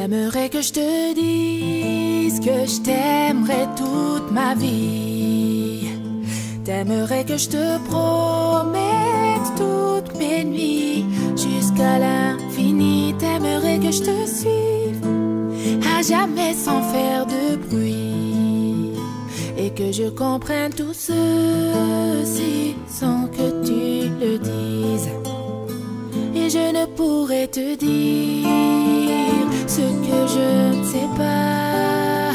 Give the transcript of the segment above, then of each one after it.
T'aimerais que je te dise que je t'aimerais toute ma vie. T'aimerais que je te promette toutes mes nuits jusqu'à l'infini. T'aimerais que je te suive à jamais sans faire de bruit, et que je comprenne tout ceci sans que tu le dises. Et je ne pourrais te dire ce que je ne sais pas,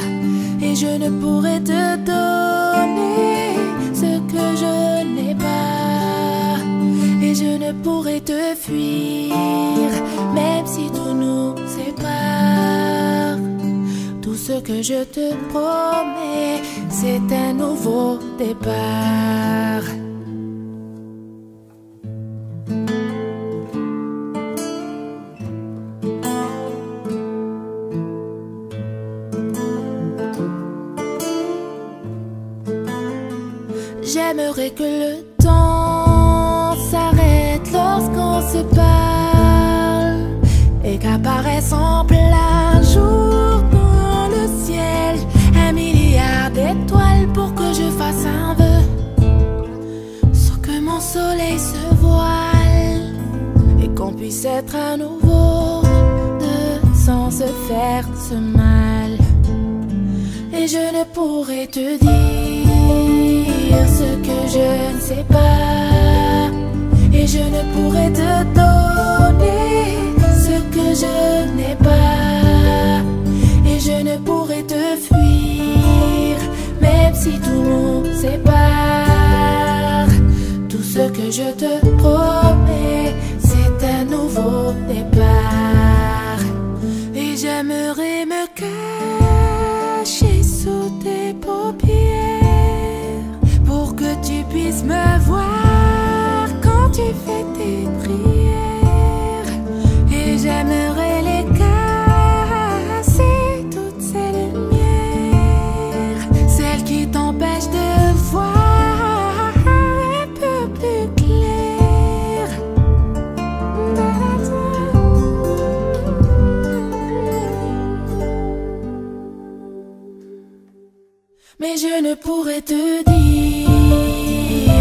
et je ne pourrais te donner ce que je n'ai pas, et je ne pourrais te fuir même si tout nous sépare. Tout ce que je te promets, c'est un nouveau départ. J'aimerais que le temps s'arrête lorsqu'on se parle, et qu'apparaisse en plein jour dans le ciel 1 milliard d'étoiles pour que je fasse un vœu, sans que mon soleil se voile, et qu'on puisse être à nouveau deux sans se faire ce mal. Et je ne pourrais te dire ce que je ne sais pas, et je ne pourrais te donner ce que je n'ai pas, et je ne pourrais te fuir même si tout nous sépare. Tout ce que je te promets, c'est un nouveau départ. Et j'aimerais me cacher sous tes paupières pour que tu puisses me voir quand tu fais tes prières. Et j'aimerais les casser, toutes ces lumières, celles qui t'empêchent de voir un peu plus clair. Mais je ne pourrais te dire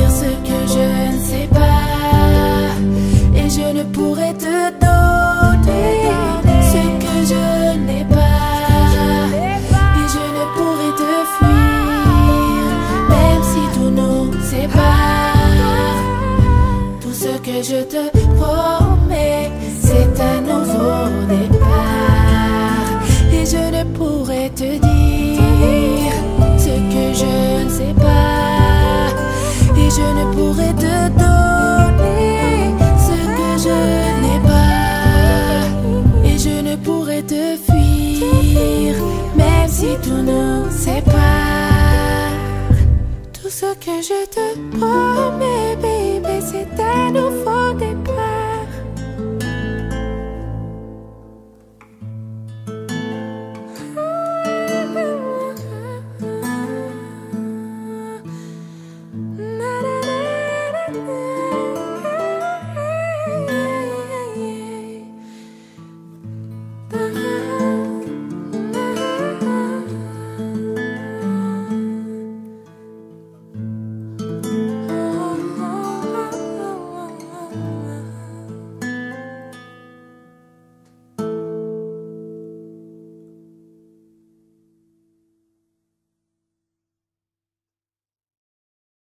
ce que je ne sais pas, et je ne pourrais te donner ce que je n'ai pas, et je ne pourrais te fuir même si tout nous sépare. Tout ce que je te promets, c'est un nouveau départ. Et je ne pourrais te dire ce que je ne sais pas, et je ne pourrais te donner ce que je n'ai pas, et je ne pourrais te fuir même si tout nous sépare. Tout ce que je te promets,